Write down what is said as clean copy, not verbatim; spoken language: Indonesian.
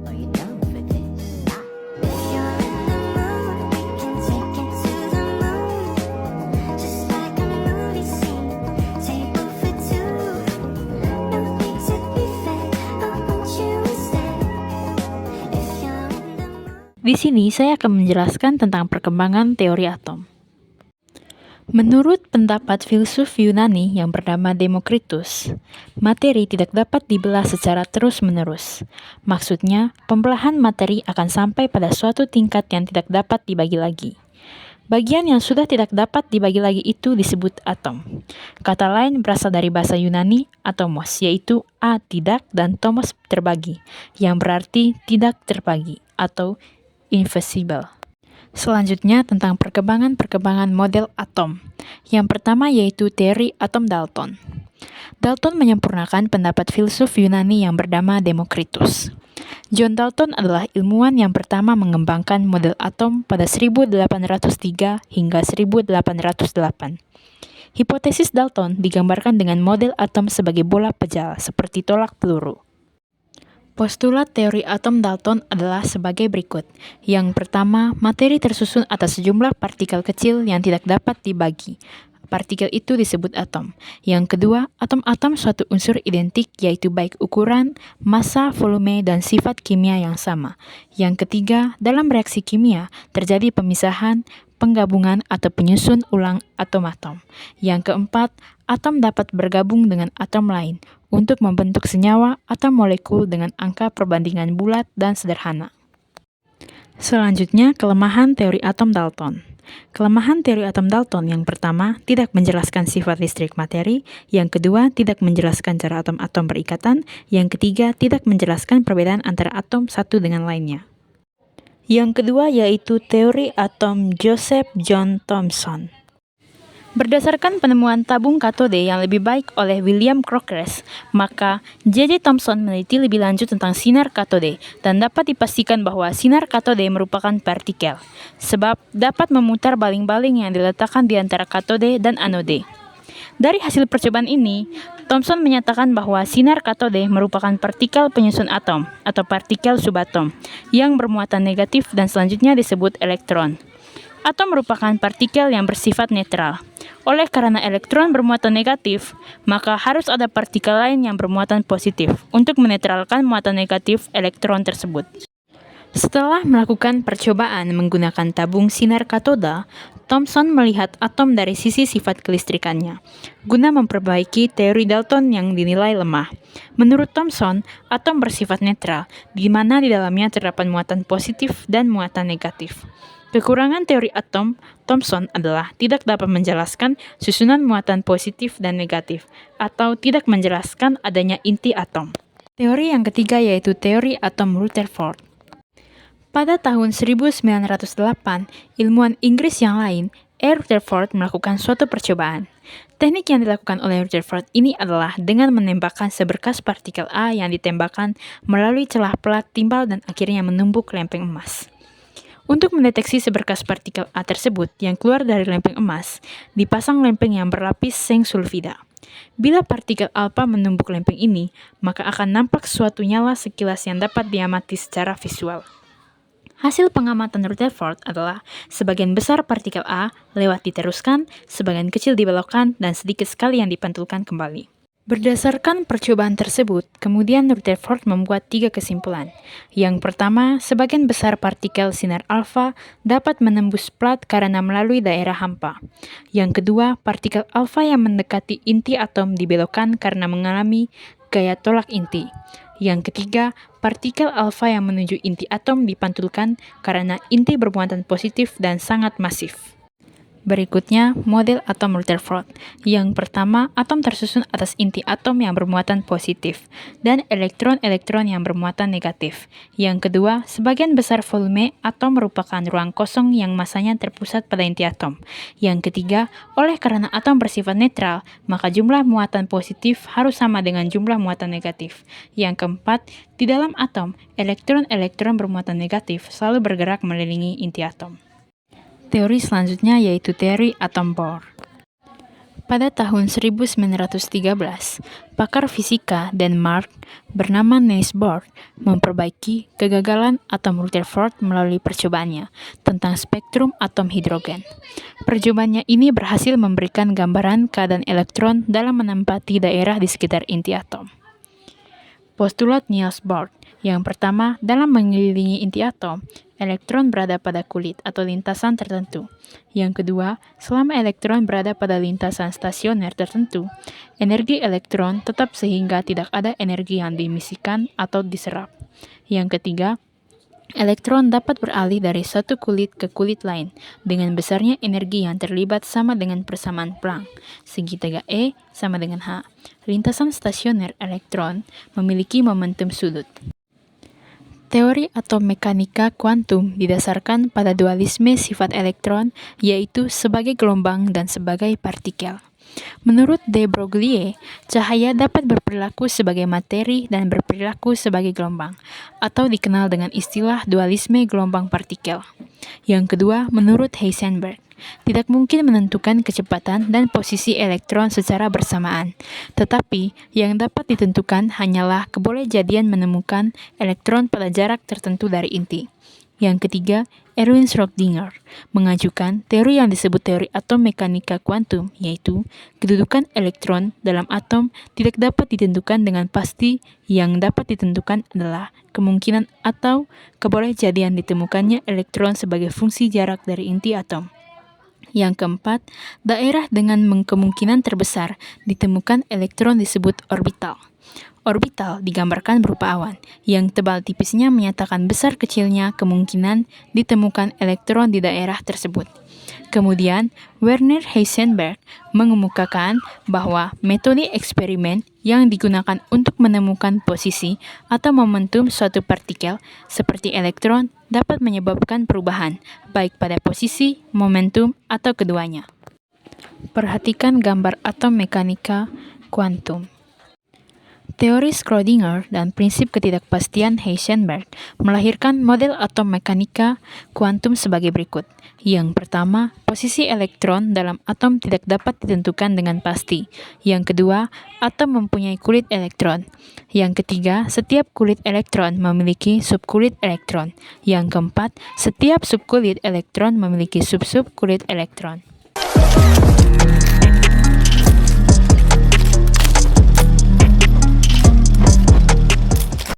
Are you down for this? If you're in the mood, we can take it to the moon. Just like a movie scene, table for two. No need to be fake, I want you to stay. If you're in the mood. Di sini saya akan menjelaskan tentang perkembangan teori atom. Menurut pendapat filsuf Yunani yang bernama Demokritus, materi tidak dapat dibelah secara terus-menerus. Maksudnya, pembelahan materi akan sampai pada suatu tingkat yang tidak dapat dibagi lagi. Bagian yang sudah tidak dapat dibagi lagi itu disebut atom. Kata lain berasal dari bahasa Yunani, atomos, yaitu a tidak dan tomos terbagi, yang berarti tidak terbagi atau invisible. Selanjutnya tentang perkembangan model atom. Yang pertama yaitu teori atom Dalton. Dalton menyempurnakan pendapat filsuf Yunani yang bernama Demokritus. John Dalton adalah ilmuwan yang pertama mengembangkan model atom pada 1803 hingga 1808. Hipotesis Dalton digambarkan dengan model atom sebagai bola pejal seperti tolak peluru. Postulat teori atom Dalton adalah sebagai berikut. Yang pertama, materi tersusun atas sejumlah partikel kecil yang tidak dapat dibagi. Partikel itu disebut atom. Yang kedua, atom-atom suatu unsur identik yaitu baik ukuran, massa, volume, dan sifat kimia yang sama. Yang ketiga, dalam reaksi kimia terjadi pemisahan, penggabungan atau penyusun ulang atom-atom. Yang keempat, atom dapat bergabung dengan atom lain untuk membentuk senyawa atau molekul dengan angka perbandingan bulat dan sederhana. Selanjutnya, kelemahan teori atom Dalton. Kelemahan teori atom Dalton yang pertama, tidak menjelaskan sifat listrik materi, yang kedua, tidak menjelaskan cara atom-atom berikatan, yang ketiga, tidak menjelaskan perbedaan antara atom satu dengan lainnya. Yang kedua yaitu teori atom Joseph John Thomson. Berdasarkan penemuan tabung katode yang lebih baik oleh William Crookes, maka J.J. Thomson meneliti lebih lanjut tentang sinar katode dan dapat dipastikan bahwa sinar katode merupakan partikel, sebab dapat memutar baling-baling yang diletakkan di antara katode dan anode. Dari hasil percobaan ini, Thomson menyatakan bahwa sinar katode merupakan partikel penyusun atom atau partikel subatom yang bermuatan negatif dan selanjutnya disebut elektron. Atom merupakan partikel yang bersifat netral. Oleh karena elektron bermuatan negatif, maka harus ada partikel lain yang bermuatan positif untuk menetralkan muatan negatif elektron tersebut. Setelah melakukan percobaan menggunakan tabung sinar katoda, Thomson melihat atom dari sisi sifat kelistrikannya, guna memperbaiki teori Dalton yang dinilai lemah. Menurut Thomson, atom bersifat netral, di mana di dalamnya terdapat muatan positif dan muatan negatif. Kekurangan teori atom Thomson adalah tidak dapat menjelaskan susunan muatan positif dan negatif, atau tidak menjelaskan adanya inti atom. Teori yang ketiga yaitu teori atom Rutherford. Pada tahun 1908, ilmuwan Inggris yang lain, Rutherford, melakukan suatu percobaan. Teknik yang dilakukan oleh Rutherford ini adalah dengan menembakkan seberkas partikel A yang ditembakkan melalui celah pelat timbal dan akhirnya menumbuk lempeng emas. Untuk mendeteksi seberkas partikel A tersebut yang keluar dari lempeng emas, dipasang lempeng yang berlapis zinc sulfida. Bila partikel alfa menumbuk lempeng ini, maka akan nampak suatu nyala sekilas yang dapat diamati secara visual. Hasil pengamatan Rutherford adalah sebagian besar partikel A lewat diteruskan, sebagian kecil dibelokkan, dan sedikit sekali yang dipantulkan kembali. Berdasarkan percobaan tersebut, kemudian Rutherford membuat 3 kesimpulan. Yang pertama, sebagian besar partikel sinar alfa dapat menembus plat karena melalui daerah hampa. Yang kedua, partikel alfa yang mendekati inti atom dibelokkan karena mengalami gaya tolak inti. Yang ketiga, partikel alfa yang menuju inti atom dipantulkan karena inti bermuatan positif dan sangat masif. Berikutnya, model atom Rutherford. Yang pertama, atom tersusun atas inti atom yang bermuatan positif dan elektron-elektron yang bermuatan negatif. Yang kedua, sebagian besar volume atom merupakan ruang kosong yang masanya terpusat pada inti atom. Yang ketiga, oleh karena atom bersifat netral, maka jumlah muatan positif harus sama dengan jumlah muatan negatif. Yang keempat, di dalam atom, elektron-elektron bermuatan negatif selalu bergerak mengelilingi inti atom. Teori selanjutnya yaitu teori atom Bohr. Pada tahun 1913, pakar fisika Denmark bernama Niels Bohr memperbaiki kegagalan atom Rutherford melalui percobaannya tentang spektrum atom hidrogen. Percobaannya ini berhasil memberikan gambaran keadaan elektron dalam menempati daerah di sekitar inti atom. Postulat Niels Bohr yang pertama, dalam mengelilingi inti atom, elektron berada pada kulit atau lintasan tertentu. Yang kedua, selama elektron berada pada lintasan stasioner tertentu, energi elektron tetap sehingga tidak ada energi yang diemisikan atau diserap. Yang ketiga, elektron dapat beralih dari satu kulit ke kulit lain dengan besarnya energi yang terlibat sama dengan persamaan Planck, segitiga E sama dengan H. Lintasan stasioner elektron memiliki momentum sudut. Teori atom mekanika kuantum didasarkan pada dualisme sifat elektron, yaitu sebagai gelombang dan sebagai partikel. Menurut de Broglie, cahaya dapat berperilaku sebagai materi dan berperilaku sebagai gelombang, atau dikenal dengan istilah dualisme gelombang partikel. Yang kedua, menurut Heisenberg, tidak mungkin menentukan kecepatan dan posisi elektron secara bersamaan, tetapi yang dapat ditentukan hanyalah kebolehjadian menemukan elektron pada jarak tertentu dari inti. Yang ketiga, Erwin Schrödinger mengajukan teori yang disebut teori atom mekanika kuantum, yaitu kedudukan elektron dalam atom tidak dapat ditentukan dengan pasti. Yang dapat ditentukan adalah kemungkinan atau kebolehjadian ditemukannya elektron sebagai fungsi jarak dari inti atom. Yang keempat, daerah dengan kemungkinan terbesar ditemukan elektron disebut orbital. Orbital digambarkan berupa awan, yang tebal tipisnya menyatakan besar kecilnya kemungkinan ditemukan elektron di daerah tersebut. Kemudian, Werner Heisenberg mengemukakan bahwa metode eksperimen yang digunakan untuk menemukan posisi atau momentum suatu partikel seperti elektron dapat menyebabkan perubahan, baik pada posisi, momentum, atau keduanya. Perhatikan gambar atom mekanika kuantum. Teori Schrödinger dan prinsip ketidakpastian Heisenberg melahirkan model atom mekanika kuantum sebagai berikut. Yang pertama, posisi elektron dalam atom tidak dapat ditentukan dengan pasti. Yang kedua, atom mempunyai kulit elektron. Yang ketiga, setiap kulit elektron memiliki subkulit elektron. Yang keempat, setiap subkulit elektron memiliki sub-sub kulit elektron.